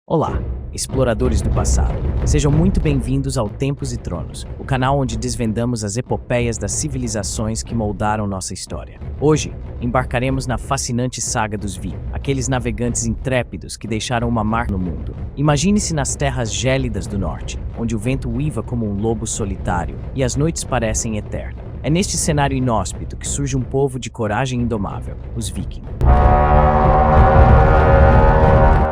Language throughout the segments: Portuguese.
Olá, exploradores do passado. Sejam muito bem-vindos ao Tempos e Tronos, o canal onde desvendamos as epopeias das civilizações que moldaram nossa história. Hoje, embarcaremos na fascinante saga dos Vikings, aqueles navegantes intrépidos que deixaram uma marca no mundo. Imagine-se nas terras gélidas do norte, onde o vento uiva como um lobo solitário e as noites parecem eternas. É neste cenário inóspito que surge um povo de coragem indomável, os Vikings.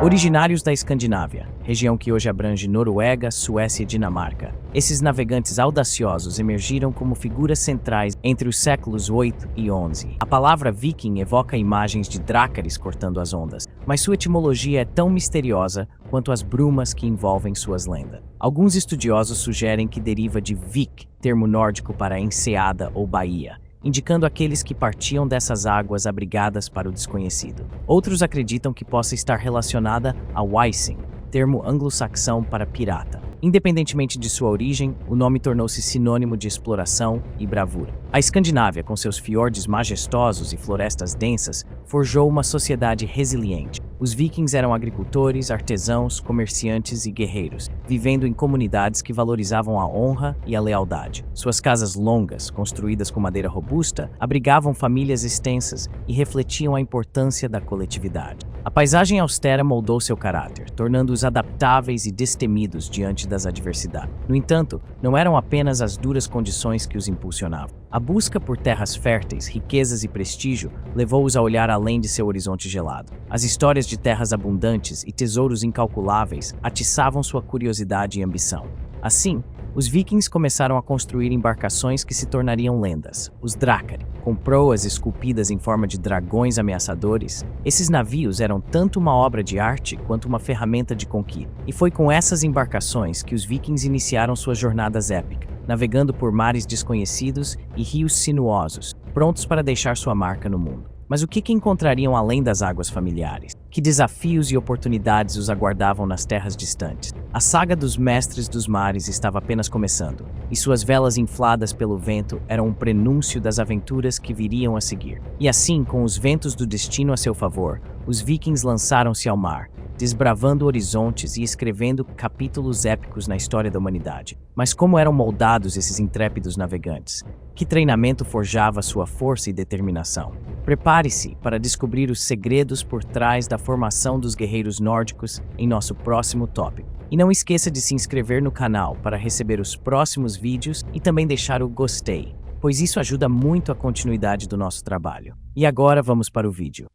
Originários da Escandinávia, região que hoje abrange Noruega, Suécia e Dinamarca, esses navegantes audaciosos emergiram como figuras centrais entre os séculos 8 e 11. A palavra viking evoca imagens de drácares cortando as ondas, mas sua etimologia é tão misteriosa quanto as brumas que envolvem suas lendas. Alguns estudiosos sugerem que deriva de vik, termo nórdico para enseada ou baía, indicando aqueles que partiam dessas águas abrigadas para o desconhecido. Outros acreditam que possa estar relacionada a Viking, termo anglo-saxão para pirata. Independentemente de sua origem, o nome tornou-se sinônimo de exploração e bravura. A Escandinávia, com seus fiordes majestosos e florestas densas, forjou uma sociedade resiliente. Os vikings eram agricultores, artesãos, comerciantes e guerreiros, vivendo em comunidades que valorizavam a honra e a lealdade. Suas casas longas, construídas com madeira robusta, abrigavam famílias extensas e refletiam a importância da coletividade. A paisagem austera moldou seu caráter, tornando-os adaptáveis e destemidos diante das adversidades. No entanto, não eram apenas as duras condições que os impulsionavam. A busca por terras férteis, riquezas e prestígio levou-os a olhar além de seu horizonte gelado. As histórias de terras abundantes e tesouros incalculáveis atiçavam sua curiosidade e ambição. Assim, os vikings começaram a construir embarcações que se tornariam lendas, os drácari. Com proas esculpidas em forma de dragões ameaçadores, esses navios eram tanto uma obra de arte quanto uma ferramenta de conquista. E foi com essas embarcações que os vikings iniciaram suas jornadas épicas, navegando por mares desconhecidos e rios sinuosos, prontos para deixar sua marca no mundo. Mas o que encontrariam além das águas familiares? Que desafios e oportunidades os aguardavam nas terras distantes? A saga dos Mestres dos Mares estava apenas começando, e suas velas infladas pelo vento eram um prenúncio das aventuras que viriam a seguir. E assim, com os ventos do destino a seu favor, os vikings lançaram-se ao mar, desbravando horizontes e escrevendo capítulos épicos na história da humanidade. Mas como eram moldados esses intrépidos navegantes? Que treinamento forjava sua força e determinação? Prepare-se para descobrir os segredos por trás da formação dos guerreiros nórdicos em nosso próximo tópico. E não esqueça de se inscrever no canal para receber os próximos vídeos e também deixar o gostei, pois isso ajuda muito a continuidade do nosso trabalho. E agora vamos para o vídeo.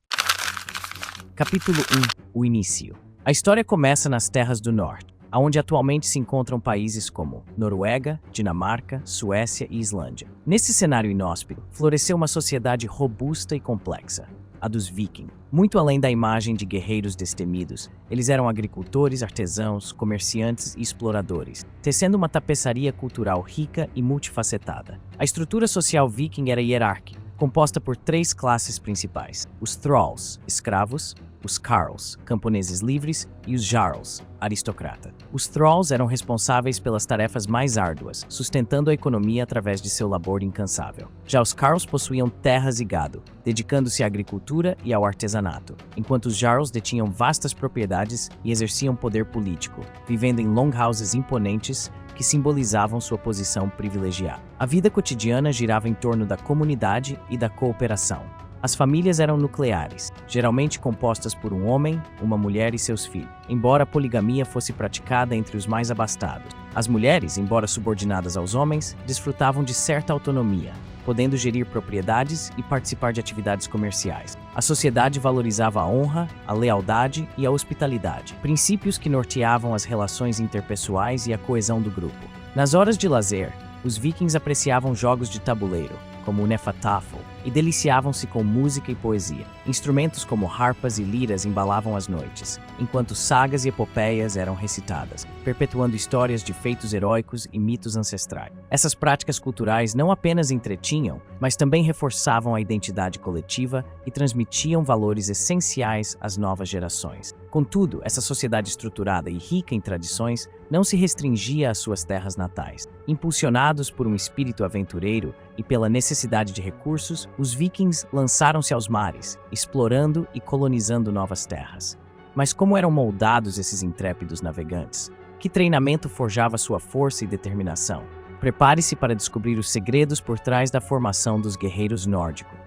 Capítulo 1. O início. A história começa nas terras do norte, onde atualmente se encontram países como Noruega, Dinamarca, Suécia e Islândia. Nesse cenário inóspito, floresceu uma sociedade robusta e complexa, a dos vikings. Muito além da imagem de guerreiros destemidos, eles eram agricultores, artesãos, comerciantes e exploradores, tecendo uma tapeçaria cultural rica e multifacetada. A estrutura social viking era hierárquica, composta por 3 classes principais: os thralls, escravos, os carls, camponeses livres, e os jarls, aristocrata. Os thralls eram responsáveis pelas tarefas mais árduas, sustentando a economia através de seu labor incansável. Já os carls possuíam terras e gado, dedicando-se à agricultura e ao artesanato, enquanto os jarls detinham vastas propriedades e exerciam poder político, vivendo em longhouses imponentes que simbolizavam sua posição privilegiada. A vida cotidiana girava em torno da comunidade e da cooperação. As famílias eram nucleares, geralmente compostas por um homem, uma mulher e seus filhos, embora a poligamia fosse praticada entre os mais abastados. As mulheres, embora subordinadas aos homens, desfrutavam de certa autonomia, podendo gerir propriedades e participar de atividades comerciais. A sociedade valorizava a honra, a lealdade e a hospitalidade, princípios que norteavam as relações interpessoais e a coesão do grupo. Nas horas de lazer, os vikings apreciavam jogos de tabuleiro, como o Hnefatafl, e deliciavam-se com música e poesia. Instrumentos como harpas e liras embalavam as noites, enquanto sagas e epopeias eram recitadas, perpetuando histórias de feitos heróicos e mitos ancestrais. Essas práticas culturais não apenas entretinham, mas também reforçavam a identidade coletiva e transmitiam valores essenciais às novas gerações. Contudo, essa sociedade estruturada e rica em tradições não se restringia às suas terras natais. Impulsionados por um espírito aventureiro e pela necessidade de recursos, os vikings lançaram-se aos mares, explorando e colonizando novas terras. Mas como eram moldados esses intrépidos navegantes? Que treinamento forjava sua força e determinação? Prepare-se para descobrir os segredos por trás da formação dos guerreiros nórdicos.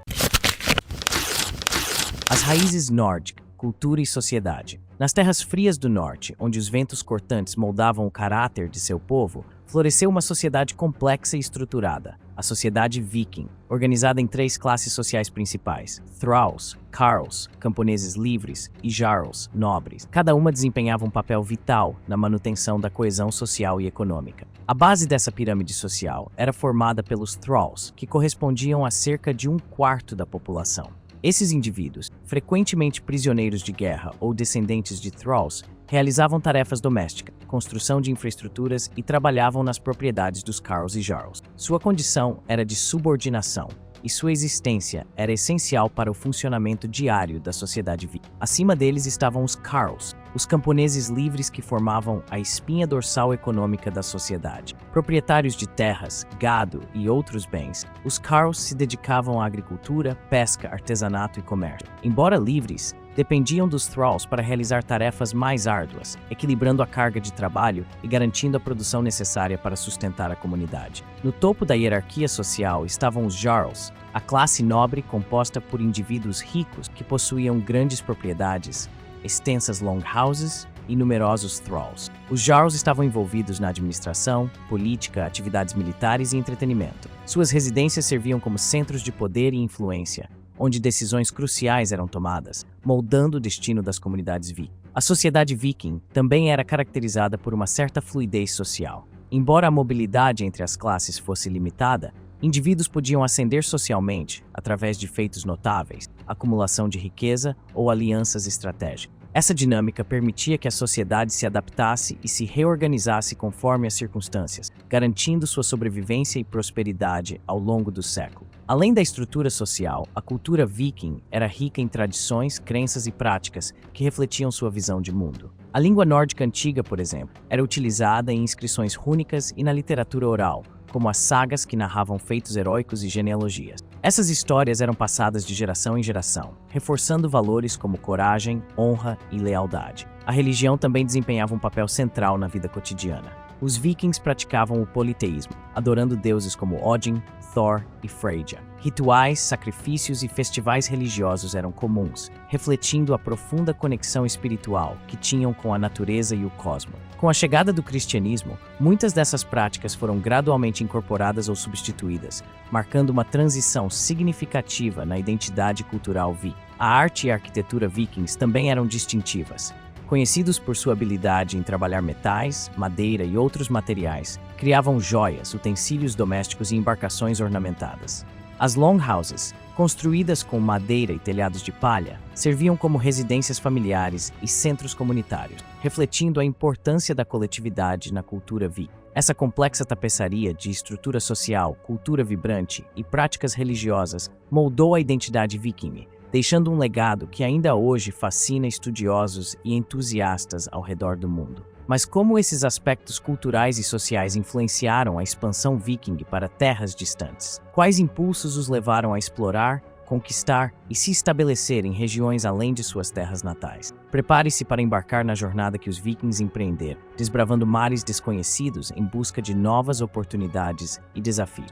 As raízes nórdicas, cultura e sociedade. Nas terras frias do norte, onde os ventos cortantes moldavam o caráter de seu povo, floresceu uma sociedade complexa e estruturada, a sociedade viking, organizada em 3 classes sociais principais: thralls, carls, camponeses livres, e jarls, nobres. Cada uma desempenhava um papel vital na manutenção da coesão social e econômica. A base dessa pirâmide social era formada pelos thralls, que correspondiam a cerca de 1/4 da população. Esses indivíduos, frequentemente prisioneiros de guerra ou descendentes de thralls, realizavam tarefas domésticas, construção de infraestruturas e trabalhavam nas propriedades dos carls e jarls. Sua condição era de subordinação, e sua existência era essencial para o funcionamento diário da sociedade viking. Acima deles estavam os carls, os camponeses livres que formavam a espinha dorsal econômica da sociedade. Proprietários de terras, gado e outros bens, os carls se dedicavam à agricultura, pesca, artesanato e comércio. Embora livres, dependiam dos thralls para realizar tarefas mais árduas, equilibrando a carga de trabalho e garantindo a produção necessária para sustentar a comunidade. No topo da hierarquia social estavam os jarls, a classe nobre composta por indivíduos ricos que possuíam grandes propriedades, extensas longhouses e numerosos thralls. Os jarls estavam envolvidos na administração, política, atividades militares e entretenimento. Suas residências serviam como centros de poder e influência, onde decisões cruciais eram tomadas, moldando o destino das comunidades vikings. A sociedade viking também era caracterizada por uma certa fluidez social. Embora a mobilidade entre as classes fosse limitada, indivíduos podiam ascender socialmente através de feitos notáveis, acumulação de riqueza ou alianças estratégicas. Essa dinâmica permitia que a sociedade se adaptasse e se reorganizasse conforme as circunstâncias, garantindo sua sobrevivência e prosperidade ao longo do século. Além da estrutura social, a cultura viking era rica em tradições, crenças e práticas que refletiam sua visão de mundo. A língua nórdica antiga, por exemplo, era utilizada em inscrições rúnicas e na literatura oral, como as sagas que narravam feitos heróicos e genealogias. Essas histórias eram passadas de geração em geração, reforçando valores como coragem, honra e lealdade. A religião também desempenhava um papel central na vida cotidiana. Os vikings praticavam o politeísmo, adorando deuses como Odin, Thor e Freyja. Rituais, sacrifícios e festivais religiosos eram comuns, refletindo a profunda conexão espiritual que tinham com a natureza e o cosmos. Com a chegada do cristianismo, muitas dessas práticas foram gradualmente incorporadas ou substituídas, marcando uma transição significativa na identidade cultural viking. A arte e a arquitetura vikings também eram distintivas. Conhecidos por sua habilidade em trabalhar metais, madeira e outros materiais, criavam joias, utensílios domésticos e embarcações ornamentadas. As longhouses, construídas com madeira e telhados de palha, serviam como residências familiares e centros comunitários, refletindo a importância da coletividade na cultura viking. Essa complexa tapeçaria de estrutura social, cultura vibrante e práticas religiosas moldou a identidade viking, deixando um legado que ainda hoje fascina estudiosos e entusiastas ao redor do mundo. Mas como esses aspectos culturais e sociais influenciaram a expansão viking para terras distantes? Quais impulsos os levaram a explorar, conquistar e se estabelecer em regiões além de suas terras natais? Prepare-se para embarcar na jornada que os vikings empreenderam, desbravando mares desconhecidos em busca de novas oportunidades e desafios.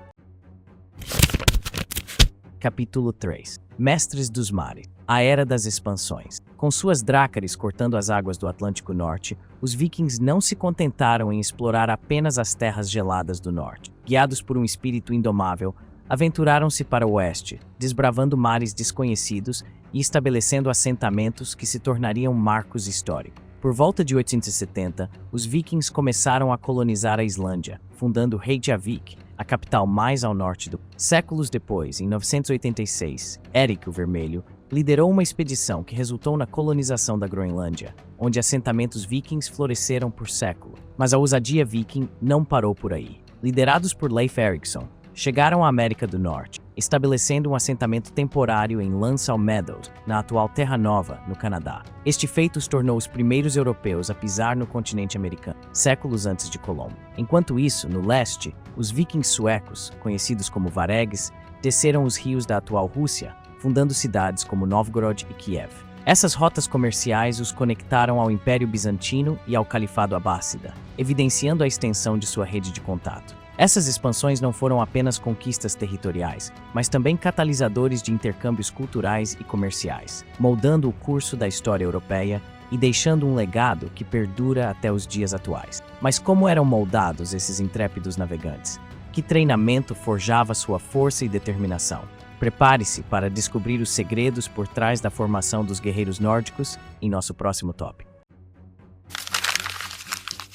Capítulo 3. Mestres dos Mares. A Era das Expansões. Com suas drácares cortando as águas do Atlântico Norte, os vikings não se contentaram em explorar apenas as terras geladas do norte. Guiados por um espírito indomável, aventuraram-se para o oeste, desbravando mares desconhecidos e estabelecendo assentamentos que se tornariam marcos históricos. Por volta de 870, os vikings começaram a colonizar a Islândia, fundando Reykjavik, a capital mais ao norte do... Séculos depois, em 986, Erik o Vermelho liderou uma expedição que resultou na colonização da Groenlândia, onde assentamentos vikings floresceram por séculos. Mas a ousadia viking não parou por aí. Liderados por Leif Erikson, chegaram à América do Norte, estabelecendo um assentamento temporário em Lansall Meadows, na atual Terra Nova, no Canadá. Este feito os tornou os primeiros europeus a pisar no continente americano, séculos antes de Colombo. Enquanto isso, no leste, os vikings suecos, conhecidos como varegs, desceram os rios da atual Rússia, fundando cidades como Novgorod e Kiev. Essas rotas comerciais os conectaram ao Império Bizantino e ao Califado Abássida, evidenciando a extensão de sua rede de contato. Essas expansões não foram apenas conquistas territoriais, mas também catalisadores de intercâmbios culturais e comerciais, moldando o curso da história europeia e deixando um legado que perdura até os dias atuais. Mas como eram moldados esses intrépidos navegantes? Que treinamento forjava sua força e determinação? Prepare-se para descobrir os segredos por trás da formação dos guerreiros nórdicos em nosso próximo tópico.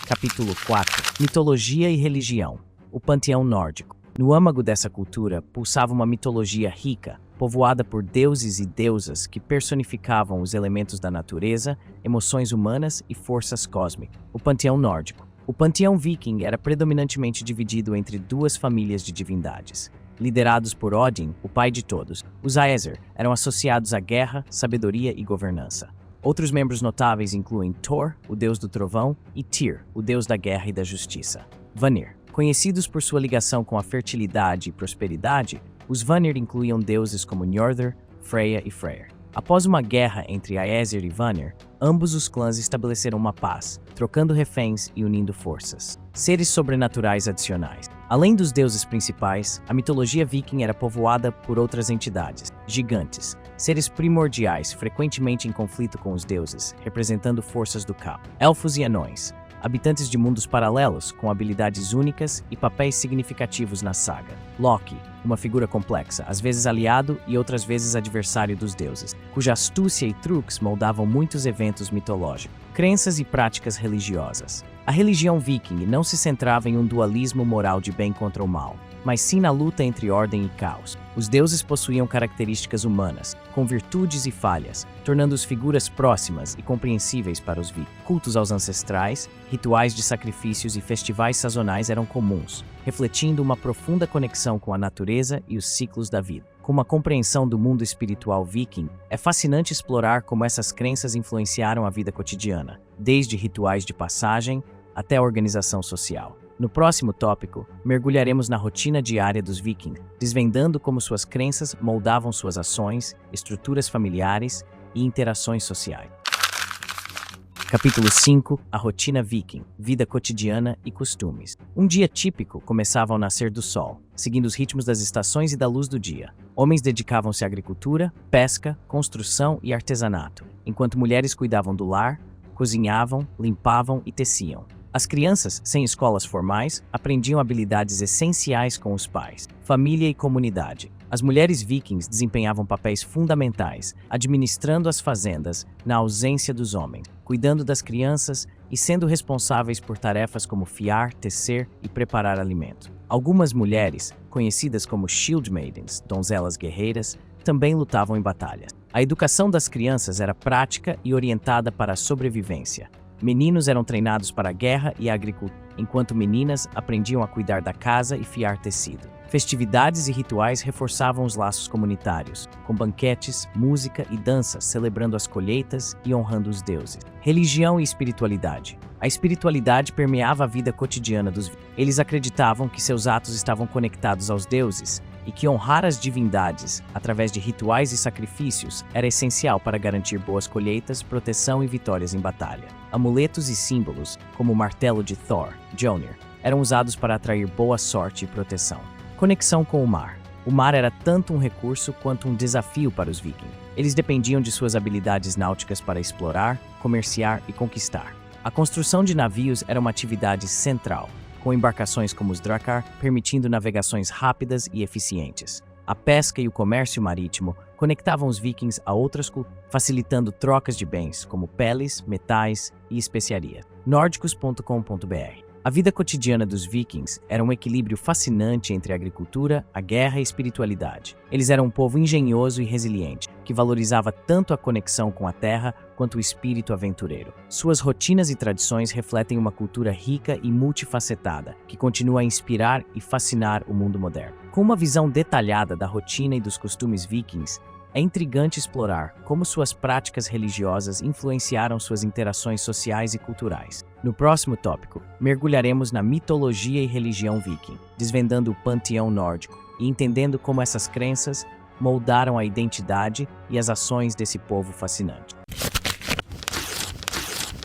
Capítulo 4. Mitologia e religião. O panteão nórdico. No âmago dessa cultura pulsava uma mitologia rica, povoada por deuses e deusas que personificavam os elementos da natureza, emoções humanas e forças cósmicas. O panteão nórdico. O panteão viking era predominantemente dividido entre duas famílias de divindades. Liderados por Odin, o pai de todos, os Aesir eram associados à guerra, sabedoria e governança. Outros membros notáveis incluem Thor, o deus do trovão, e Tyr, o deus da guerra e da justiça. Vanir. Conhecidos por sua ligação com a fertilidade e prosperidade, os Vanir incluíam deuses como Njordr, Freya e Freyr. Após uma guerra entre Aesir e Vanir, ambos os clãs estabeleceram uma paz, trocando reféns e unindo forças. Seres sobrenaturais adicionais. Além dos deuses principais, a mitologia viking era povoada por outras entidades, gigantes, seres primordiais frequentemente em conflito com os deuses, representando forças do caos. Elfos e anões. Habitantes de mundos paralelos, com habilidades únicas e papéis significativos na saga. Loki, uma figura complexa, às vezes aliado e outras vezes adversário dos deuses, cuja astúcia e truques moldavam muitos eventos mitológicos. Crenças e práticas religiosas. A religião viking não se centrava em um dualismo moral de bem contra o mal, mas sim na luta entre ordem e caos. Os deuses possuíam características humanas, com virtudes e falhas, tornando-os figuras próximas e compreensíveis para os vikings. Cultos aos ancestrais, rituais de sacrifícios e festivais sazonais eram comuns, refletindo uma profunda conexão com a natureza e os ciclos da vida. Com uma compreensão do mundo espiritual viking, é fascinante explorar como essas crenças influenciaram a vida cotidiana, desde rituais de passagem até a organização social. No próximo tópico, mergulharemos na rotina diária dos vikings, desvendando como suas crenças moldavam suas ações, estruturas familiares e interações sociais. Capítulo 5. A rotina viking, vida cotidiana e costumes. Um dia típico começava ao nascer do sol, seguindo os ritmos das estações e da luz do dia. Homens dedicavam-se à agricultura, pesca, construção e artesanato, enquanto mulheres cuidavam do lar, cozinhavam, limpavam e teciam. As crianças, sem escolas formais, aprendiam habilidades essenciais com os pais, família e comunidade. As mulheres vikings desempenhavam papéis fundamentais, administrando as fazendas na ausência dos homens, cuidando das crianças e sendo responsáveis por tarefas como fiar, tecer e preparar alimento. Algumas mulheres, conhecidas como Shield Maidens, donzelas guerreiras, também lutavam em batalhas. A educação das crianças era prática e orientada para a sobrevivência. Meninos eram treinados para a guerra e a agricultura, enquanto meninas aprendiam a cuidar da casa e fiar tecido. Festividades e rituais reforçavam os laços comunitários, com banquetes, música e dança celebrando as colheitas e honrando os deuses. Religião e espiritualidade. A espiritualidade permeava a vida cotidiana dos vikings. Eles acreditavam que seus atos estavam conectados aos deuses e que honrar as divindades, através de rituais e sacrifícios, era essencial para garantir boas colheitas, proteção e vitórias em batalha. Amuletos e símbolos, como o martelo de Thor, Mjolnir, eram usados para atrair boa sorte e proteção. Conexão com o mar. O mar era tanto um recurso quanto um desafio para os vikings. Eles dependiam de suas habilidades náuticas para explorar, comerciar e conquistar. A construção de navios era uma atividade central, com embarcações como os Drakkar, permitindo navegações rápidas e eficientes. A pesca e o comércio marítimo conectavam os vikings a outras culturas, facilitando trocas de bens como peles, metais e especiarias. Nórdicos.com.br. A vida cotidiana dos vikings era um equilíbrio fascinante entre a agricultura, a guerra e a espiritualidade. Eles eram um povo engenhoso e resiliente, que valorizava tanto a conexão com a terra quanto o espírito aventureiro. Suas rotinas e tradições refletem uma cultura rica e multifacetada, que continua a inspirar e fascinar o mundo moderno. Com uma visão detalhada da rotina e dos costumes vikings, é intrigante explorar como suas práticas religiosas influenciaram suas interações sociais e culturais. No próximo tópico, mergulharemos na mitologia e religião viking, desvendando o panteão nórdico e entendendo como essas crenças moldaram a identidade e as ações desse povo fascinante.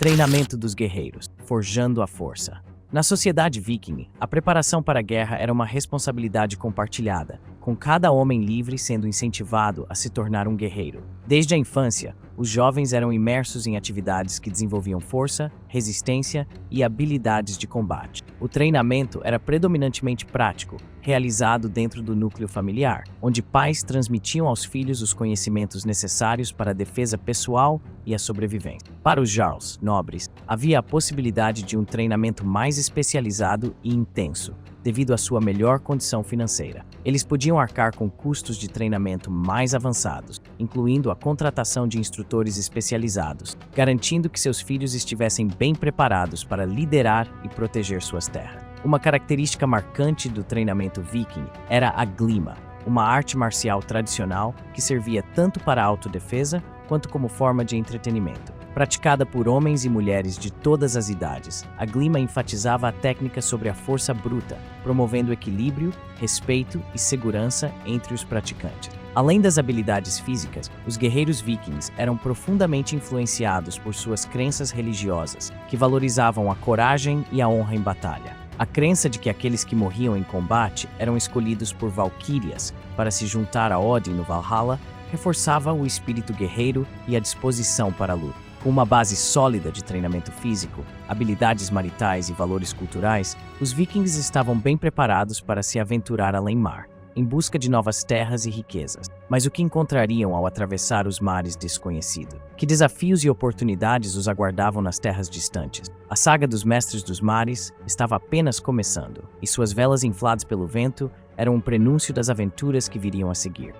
Treinamento dos guerreiros, forjando a força. Na sociedade viking, a preparação para a guerra era uma responsabilidade compartilhada, com cada homem livre sendo incentivado a se tornar um guerreiro. Desde a infância, os jovens eram imersos em atividades que desenvolviam força, resistência e habilidades de combate. O treinamento era predominantemente prático, realizado dentro do núcleo familiar, onde pais transmitiam aos filhos os conhecimentos necessários para a defesa pessoal e a sobrevivência. Para os jarls, nobres, havia a possibilidade de um treinamento mais especializado e intenso, devido à sua melhor condição financeira. Eles podiam arcar com custos de treinamento mais avançados, incluindo a contratação de instrutores especializados, garantindo que seus filhos estivessem bem preparados para liderar e proteger suas terras. Uma característica marcante do treinamento viking era a glima, uma arte marcial tradicional que servia tanto para a autodefesa quanto como forma de entretenimento. Praticada por homens e mulheres de todas as idades, a glima enfatizava a técnica sobre a força bruta, promovendo equilíbrio, respeito e segurança entre os praticantes. Além das habilidades físicas, os guerreiros vikings eram profundamente influenciados por suas crenças religiosas, que valorizavam a coragem e a honra em batalha. A crença de que aqueles que morriam em combate eram escolhidos por valquírias para se juntar a Odin no Valhalla reforçava o espírito guerreiro e a disposição para a luta. Com uma base sólida de treinamento físico, habilidades maritais e valores culturais, os vikings estavam bem preparados para se aventurar além-mar, em busca de novas terras e riquezas. Mas o que encontrariam ao atravessar os mares desconhecidos? Que desafios e oportunidades os aguardavam nas terras distantes? A saga dos Mestres dos Mares estava apenas começando, e suas velas infladas pelo vento eram um prenúncio das aventuras que viriam a seguir.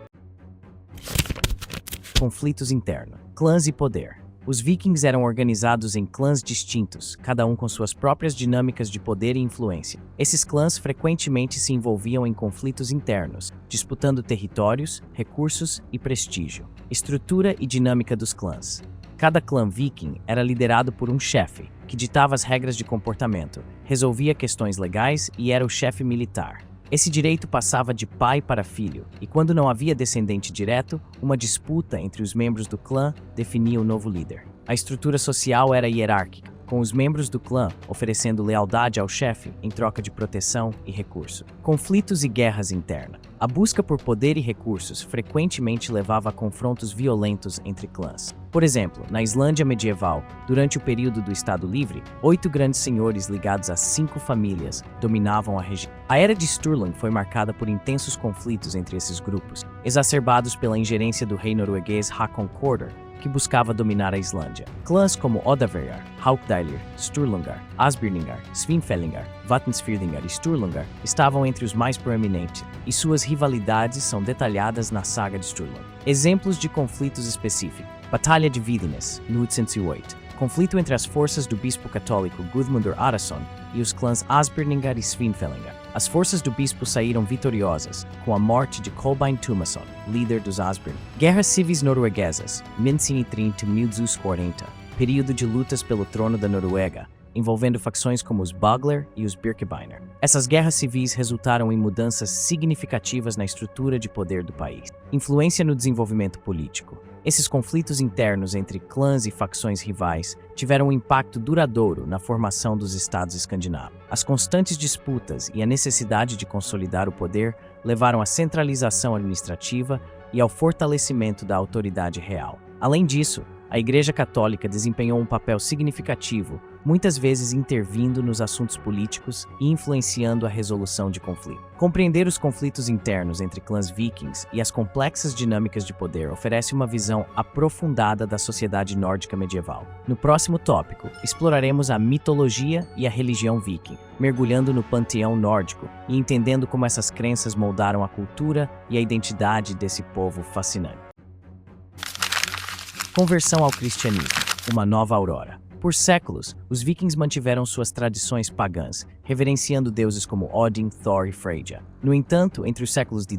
Conflitos internos, clãs e poder. Os vikings eram organizados em clãs distintos, cada um com suas próprias dinâmicas de poder e influência. Esses clãs frequentemente se envolviam em conflitos internos, disputando territórios, recursos e prestígio. Estrutura e dinâmica dos clãs. Cada clã viking era liderado por um chefe, que ditava as regras de comportamento, resolvia questões legais e era o chefe militar. Esse direito passava de pai para filho, e quando não havia descendente direto, uma disputa entre os membros do clã definia o novo líder. A estrutura social era hierárquica, com os membros do clã oferecendo lealdade ao chefe em troca de proteção e recurso. Conflitos e guerras internas. A busca por poder e recursos frequentemente levava a confrontos violentos entre clãs. Por exemplo, na Islândia medieval, durante o período do Estado Livre, 8 grandes senhores ligados a 5 famílias dominavam a região. A Era de Sturlung foi marcada por intensos conflitos entre esses grupos, exacerbados pela ingerência do rei norueguês Hakon Kordr, que buscava dominar a Islândia. Clãs como Oddaverjar, Haukdælir, Sturlungar, Asbirningar, Svinfellingar, Vatnsfirðingar e Sturlungar estavam entre os mais proeminentes, e suas rivalidades são detalhadas na saga de Sturlung. Exemplos de conflitos específicos. Batalha de Vidnes, 1808. Conflito entre as forças do bispo católico Guðmundur Arason e os clãs Asbirningar e Svinfellingar. As forças do bispo saíram vitoriosas, com a morte de Kolbein Tumason, líder dos Asbjörn. Guerras civis norueguesas, 1930-1840, período de lutas pelo trono da Noruega, envolvendo facções como os Bagler e os Birkebeiner. Essas guerras civis resultaram em mudanças significativas na estrutura de poder do país. Influência no desenvolvimento político. Esses conflitos internos entre clãs e facções rivais tiveram um impacto duradouro na formação dos estados escandinavos. As constantes disputas e a necessidade de consolidar o poder levaram à centralização administrativa e ao fortalecimento da autoridade real. Além disso, a Igreja Católica desempenhou um papel significativo, muitas vezes intervindo nos assuntos políticos e influenciando a resolução de conflitos. Compreender os conflitos internos entre clãs vikings e as complexas dinâmicas de poder oferece uma visão aprofundada da sociedade nórdica medieval. No próximo tópico, exploraremos a mitologia e a religião viking, mergulhando no panteão nórdico e entendendo como essas crenças moldaram a cultura e a identidade desse povo fascinante. Conversão ao cristianismo, uma nova aurora. Por séculos, os vikings mantiveram suas tradições pagãs, reverenciando deuses como Odin, Thor e Freyja. No entanto, entre os séculos de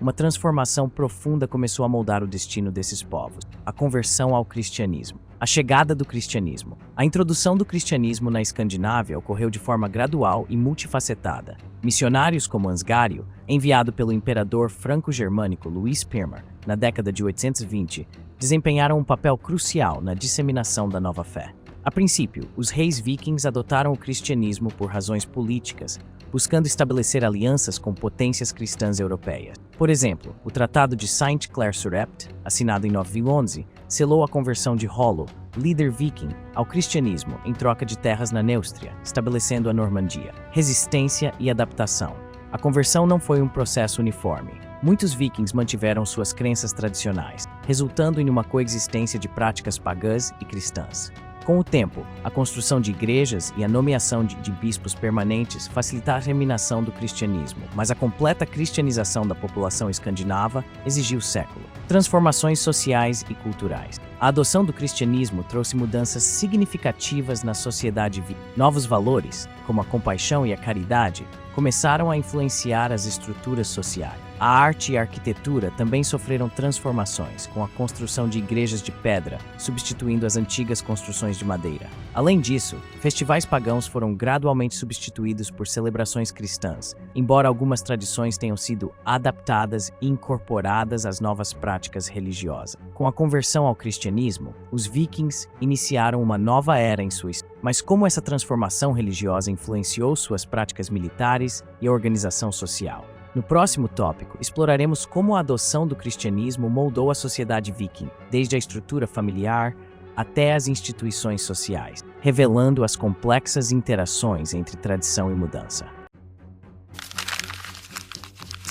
uma transformação profunda começou a moldar o destino desses povos: a conversão ao cristianismo. A chegada do cristianismo. A introdução do cristianismo na Escandinávia ocorreu de forma gradual e multifacetada. Missionários como Ansgário, enviado pelo imperador franco-germânico Luís Pirmar na década de 820, desempenharam um papel crucial na disseminação da nova fé. A princípio, os reis vikings adotaram o cristianismo por razões políticas, buscando estabelecer alianças com potências cristãs europeias. Por exemplo, o Tratado de Saint-Clair-sur-Epte, assinado em 911, selou a conversão de Rollo, líder viking, ao cristianismo em troca de terras na Neustria, estabelecendo a Normandia. Resistência e adaptação. A conversão não foi um processo uniforme. Muitos vikings mantiveram suas crenças tradicionais, resultando em uma coexistência de práticas pagãs e cristãs. Com o tempo, a construção de igrejas e a nomeação de bispos permanentes facilitaram a disseminação do cristianismo, mas a completa cristianização da população escandinava exigiu séculos. Transformações sociais e culturais. A adoção do cristianismo trouxe mudanças significativas na sociedade viking. Novos valores, como a compaixão e a caridade, começaram a influenciar as estruturas sociais. A arte e a arquitetura também sofreram transformações, com a construção de igrejas de pedra, substituindo as antigas construções de madeira. Além disso, festivais pagãos foram gradualmente substituídos por celebrações cristãs, embora algumas tradições tenham sido adaptadas e incorporadas às novas práticas religiosas. Com a conversão ao cristianismo, os vikings iniciaram uma nova era em sua história. Mas como essa transformação religiosa influenciou suas práticas militares e a organização social? No próximo tópico, exploraremos como a adoção do cristianismo moldou a sociedade viking, desde a estrutura familiar até as instituições sociais, revelando as complexas interações entre tradição e mudança.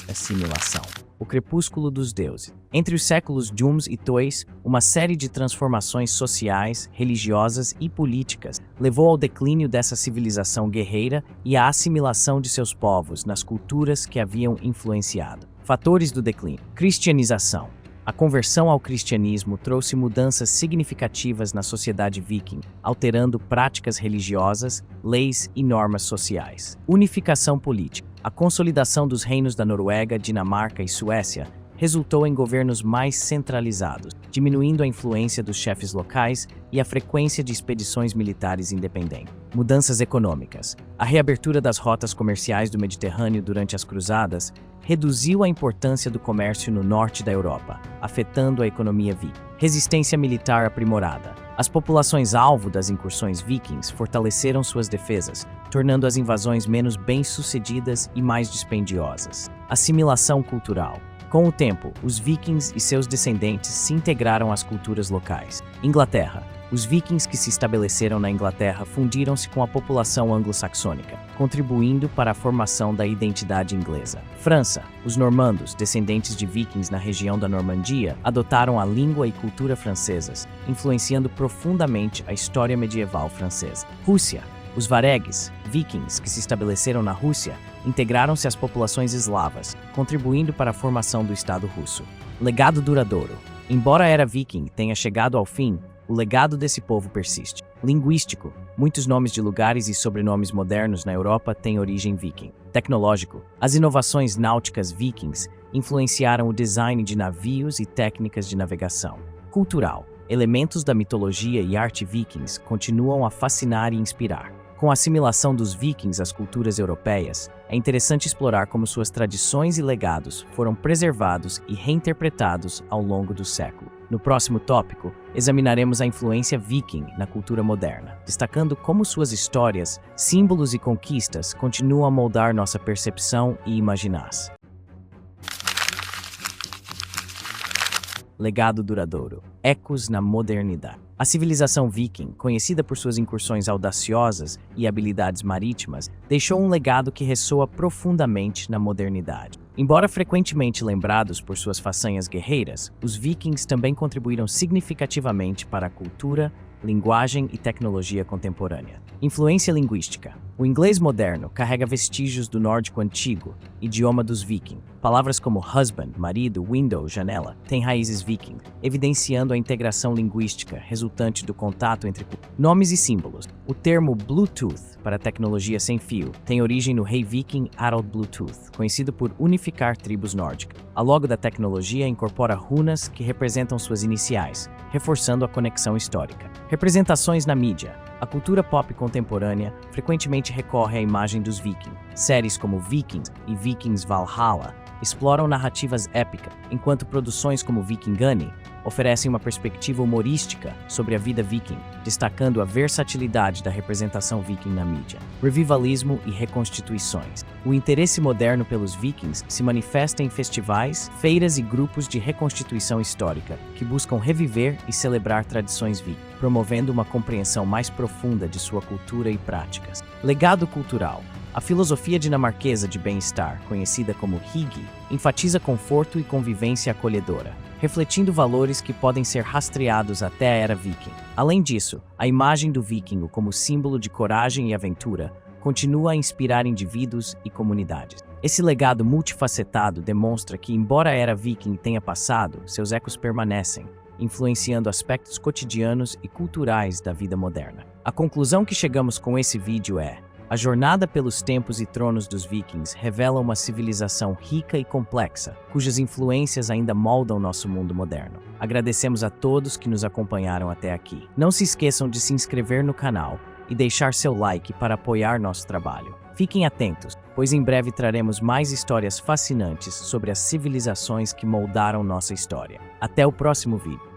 Assimilação. O crepúsculo dos deuses. Entre os séculos Jums e Tois, uma série de transformações sociais, religiosas e políticas levou ao declínio dessa civilização guerreira e à assimilação de seus povos nas culturas que haviam influenciado. Fatores do declínio. Cristianização. A conversão ao cristianismo trouxe mudanças significativas na sociedade viking, alterando práticas religiosas, leis e normas sociais. Unificação política. A consolidação dos reinos da Noruega, Dinamarca e Suécia resultou em governos mais centralizados, diminuindo a influência dos chefes locais e a frequência de expedições militares independentes. Mudanças econômicas. A reabertura das rotas comerciais do Mediterrâneo durante as cruzadas reduziu a importância do comércio no norte da Europa, afetando a economia viking. Resistência militar aprimorada. As populações alvo das incursões vikings fortaleceram suas defesas, tornando as invasões menos bem-sucedidas e mais dispendiosas. Assimilação cultural. Com o tempo, os vikings e seus descendentes se integraram às culturas locais. Inglaterra. Os vikings que se estabeleceram na Inglaterra fundiram-se com a população anglo-saxônica, contribuindo para a formação da identidade inglesa. França. Os normandos, descendentes de vikings na região da Normandia, adotaram a língua e cultura francesas, influenciando profundamente a história medieval francesa. Rússia. Os varegues, vikings que se estabeleceram na Rússia, integraram-se às populações eslavas, contribuindo para a formação do Estado russo. Legado duradouro. Embora a era viking tenha chegado ao fim, o legado desse povo persiste. Linguístico. Muitos nomes de lugares e sobrenomes modernos na Europa têm origem viking. Tecnológico. As inovações náuticas vikings influenciaram o design de navios e técnicas de navegação. Cultural. Elementos da mitologia e arte vikings continuam a fascinar e inspirar. Com a assimilação dos vikings às culturas europeias, é interessante explorar como suas tradições e legados foram preservados e reinterpretados ao longo do século. No próximo tópico, examinaremos a influência viking na cultura moderna, destacando como suas histórias, símbolos e conquistas continuam a moldar nossa percepção e imaginação. Legado duradouro. Ecos na modernidade. A civilização viking, conhecida por suas incursões audaciosas e habilidades marítimas, deixou um legado que ressoa profundamente na modernidade. Embora frequentemente lembrados por suas façanhas guerreiras, os vikings também contribuíram significativamente para a cultura, linguagem e tecnologia contemporânea. Influência linguística. O inglês moderno carrega vestígios do nórdico antigo, idioma dos vikings. Palavras como husband, marido, window, janela, têm raízes viking, evidenciando a integração linguística resultante do contato entre nomes e símbolos. O termo Bluetooth, para tecnologia sem fio, tem origem no rei viking Harald Bluetooth, conhecido por unificar tribos nórdicas. A logo da tecnologia incorpora runas que representam suas iniciais, reforçando a conexão histórica. Representações na mídia. A cultura pop contemporânea frequentemente recorre à imagem dos vikings. Séries como Vikings e Vikings Valhalla exploram narrativas épicas, enquanto produções como Vikingane oferecem uma perspectiva humorística sobre a vida viking, destacando a versatilidade da representação viking na mídia. Revivalismo e reconstituições. O interesse moderno pelos vikings se manifesta em festivais, feiras e grupos de reconstituição histórica, que buscam reviver e celebrar tradições vikings, promovendo uma compreensão mais profunda de sua cultura e práticas. Legado cultural. A filosofia dinamarquesa de bem-estar, conhecida como Hygge, enfatiza conforto e convivência acolhedora, refletindo valores que podem ser rastreados até a era viking. Além disso, a imagem do vikingo como símbolo de coragem e aventura continua a inspirar indivíduos e comunidades. Esse legado multifacetado demonstra que, embora a era viking tenha passado, seus ecos permanecem, influenciando aspectos cotidianos e culturais da vida moderna. A conclusão que chegamos com esse vídeo é: a jornada pelos tempos e tronos dos vikings revela uma civilização rica e complexa, cujas influências ainda moldam nosso mundo moderno. Agradecemos a todos que nos acompanharam até aqui. Não se esqueçam de se inscrever no canal e deixar seu like para apoiar nosso trabalho. Fiquem atentos, pois em breve traremos mais histórias fascinantes sobre as civilizações que moldaram nossa história. Até o próximo vídeo.